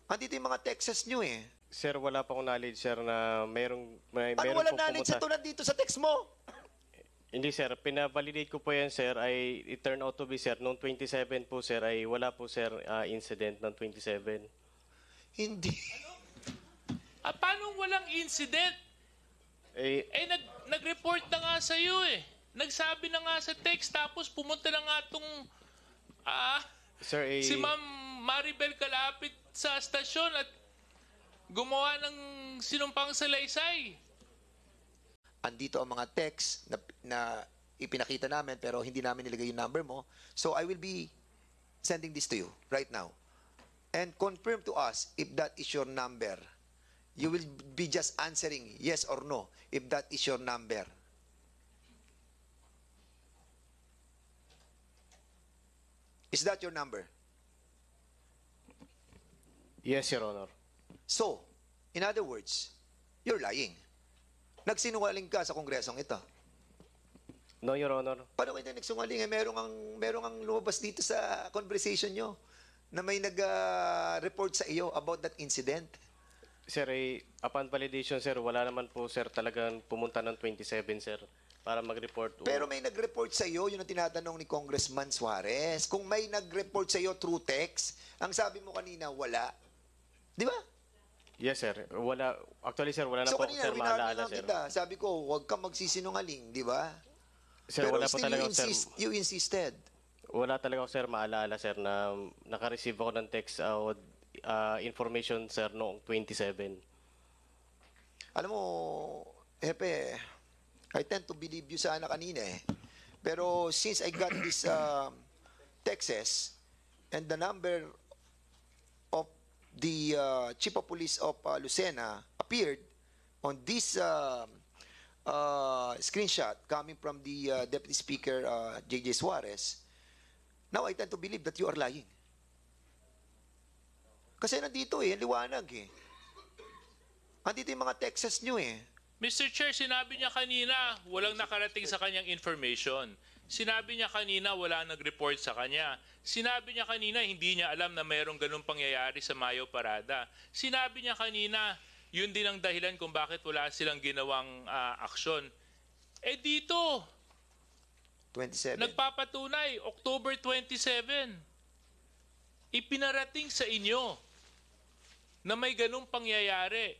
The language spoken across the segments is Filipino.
Andito yung mga Texas nyo eh. Sir, wala pa akong knowledge, sir, na Ano meron wala po knowledge pumunta. sa tulad dito sa text mo? Hindi, sir. Pinavalidate ko po yan, sir. It turned out to be, sir, noong 27 po, sir, ay wala po, sir, incident ng 27. Hindi. Paano walang incident? Nag-report na nga sa iyo eh. Nagsabi na nga sa text tapos pumunta na nga itong Sir, si Ma'am Maribel kalapit sa stasyon at gumawa ng sinumpang salaysay. Andito ang mga text na ipinakita namin pero hindi namin nilagay yung number mo. So I will be sending this to you right now. And confirm to us if that is your number. You will be just answering yes or no if that is your number. Is that your number? Yes, Your Honor. So, in other words, you're lying. Nagsinungaling ka sa kongresong ito. No, Your Honor. Paano kayo nagsinungaling? Merong ang lumabas dito sa conversation nyo na may nag-report sa iyo about that incident. Sir, upon validation, sir, wala naman po, sir, talagang pumunta ng 27, sir, para mag-report. Pero may nag-report sa iyo, yun ang tinatanong ni Congressman Suarez. Kung may nag-report sa iyo through text, ang sabi mo kanina, wala. Di ba? Yes, sir. Wala. Actually, sir, wala na So po, kanina, sir, maalala, sir. kita. Sabi ko, huwag kang magsisinungaling, di ba? Sir, Pero wala po still talaga, sir. you insisted. Wala talaga, sir, maalala, sir, na naka-receive ako ng text information, sir, noong 27. Alam mo, Hepe, I tend to believe you sana kanina eh. Pero since I got this texts and the number of the Chief of Police of Lucena appeared on this screenshot coming from the Deputy Speaker J.J. Suarez, now I tend to believe that you are lying. Kasi nandito eh, liwanag eh. Andito yung mga Texas nyo eh. Mr. Chair, sinabi niya kanina walang nakarating sa kanyang information. Sinabi niya kanina wala nag-report sa kanya. Sinabi niya kanina hindi niya alam na mayroong ganung pangyayari sa Mayo Parada. Sinabi niya kanina yun din ang dahilan kung bakit wala silang ginawang aksyon. Dito, 27. nagpapatunay, October 27, ipinarating sa inyo na may ganung pangyayari.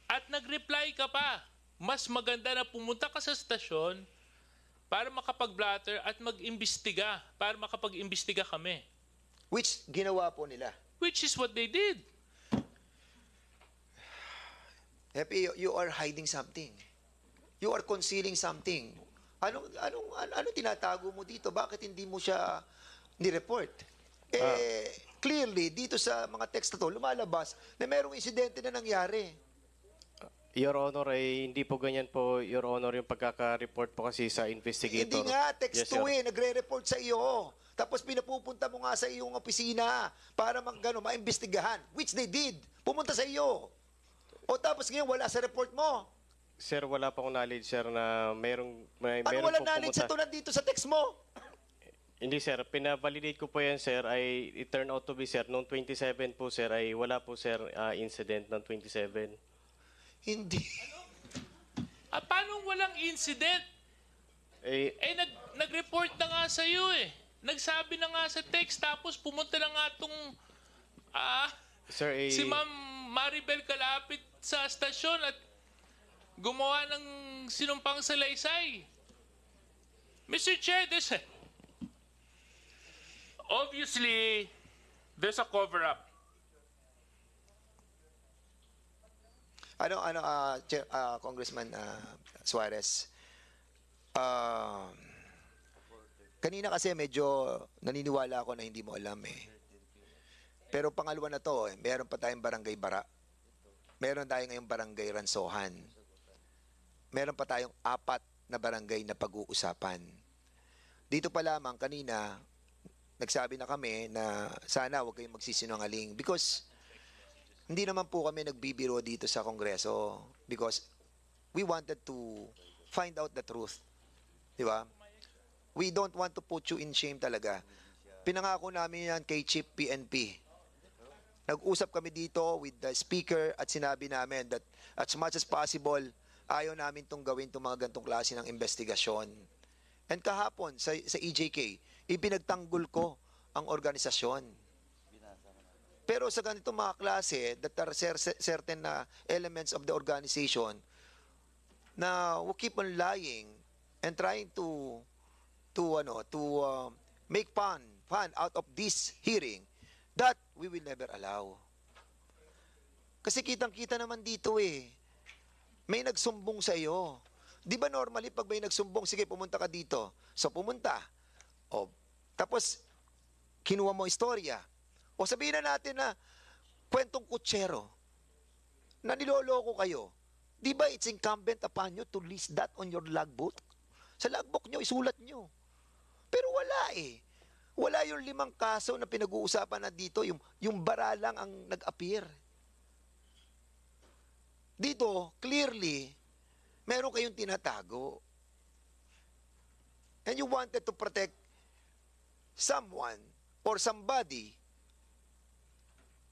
At nag-reply ka pa. Mas maganda na pumunta ka sa stasyon para makapag-blatter at mag-imbestiga, para makapag-imbestiga kami. Which ginawa po nila. Which is what they did. Happy, you are hiding something. You are concealing something. Ano tinatago mo dito? Bakit hindi mo siya ni-report? Clearly, dito sa mga text na to, lumalabas na merong insidente na nangyari. Your Honor, hindi po ganyan po, Your Honor, yung pagkaka-report po kasi sa investigator. Hindi nga, text Yes, to sir. nagre-report sa iyo. Tapos pinapupunta mo nga sa iyong opisina para maimbestigahan, which they did. Pumunta sa iyo. O tapos ngayon, wala sa report mo. Sir, wala pa akong knowledge, sir, na meron Ano wala po knowledge sa pumunta. tulad dito sa text mo? Hindi, sir. Pinavalidate ko po yan, sir. It turned out to be, sir, noong 27 po, sir, ay wala po, sir, incident ng 27. Hindi. Paano walang incident? Nag-report na nga sa iyo eh. Nagsabi na nga sa text tapos pumunta na nga itong Sir, si Ma'am Maribel kalapit sa stasyon at gumawa ng sinumpang salaysay. Mr. Chair, obviously, there's a cover-up. Congressman Suarez, kanina kasi medyo naniniwala ako na hindi mo alam eh. Pero pangalawa na to, meron pa tayong barangay Bara. Meron tayong ngayong barangay Ransohan. Meron pa tayong 4 na barangay na pag-uusapan. Dito pa lamang kanina, nagsabi na kami na sana huwag kayong magsisinungaling because hindi naman po kami nagbibiro dito sa Kongreso because we wanted to find out the truth. Di ba? We don't want to put you in shame talaga. Pinangako namin yan kay Chief PNP. Nag-usap kami dito with the speaker at sinabi namin that as much as possible, ayaw namin itong gawin itong mga gantong klase ng investigasyon. And kahapon sa EJK, ipinagtanggol ko ang organisasyon. Pero sa ganitong mga klase, that are certain elements of the organization na will keep on lying and trying to make fun out of this hearing, that we will never allow. Kasi kitang-kita naman dito may nagsumbong sa iyo. Di ba normally pag may nagsumbong, sige pumunta ka dito. So pumunta. O, tapos kinuha mo istorya. O sabihin na natin na kwentong kutsero na niloloko kayo. Di ba it's incumbent upon you to list that on your logbook? Sa logbook nyo, isulat nyo. Pero wala Wala yung 5 kaso na pinag-uusapan na dito, yung bara lang ang nag-appear. Dito, clearly, meron kayong tinatago. And you wanted to protect someone or somebody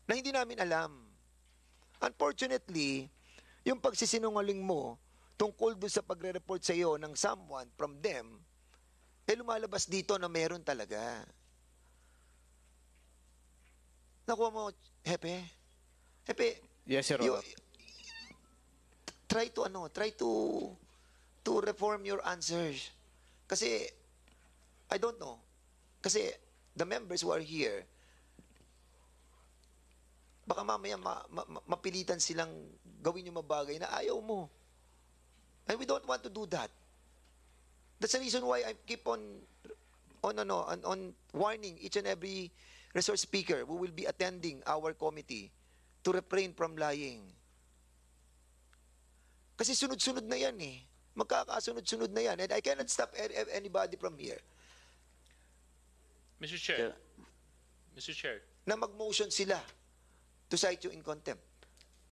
na hindi namin alam. Unfortunately, yung pagsisinungaling mo tungkol dun sa pagre-report sa iyo ng someone from them, lumalabas dito na meron talaga. Nakuha mo, Hepe? Hepe, Yes, Your Honor. try to reform your answers. Kasi, I don't know. Kasi, the members who are here, baka mamaya mapilitan silang gawin yung mabagay na ayaw mo. And we don't want to do that. That's the reason why I keep on warning each and every resource speaker who will be attending our committee to refrain from lying. Kasi sunod-sunod na yan Magkakasunod-sunod na yan. And I cannot stop anybody from here Mr. Chair. Mr. Chair. na mag-motion sila to cite you in contempt.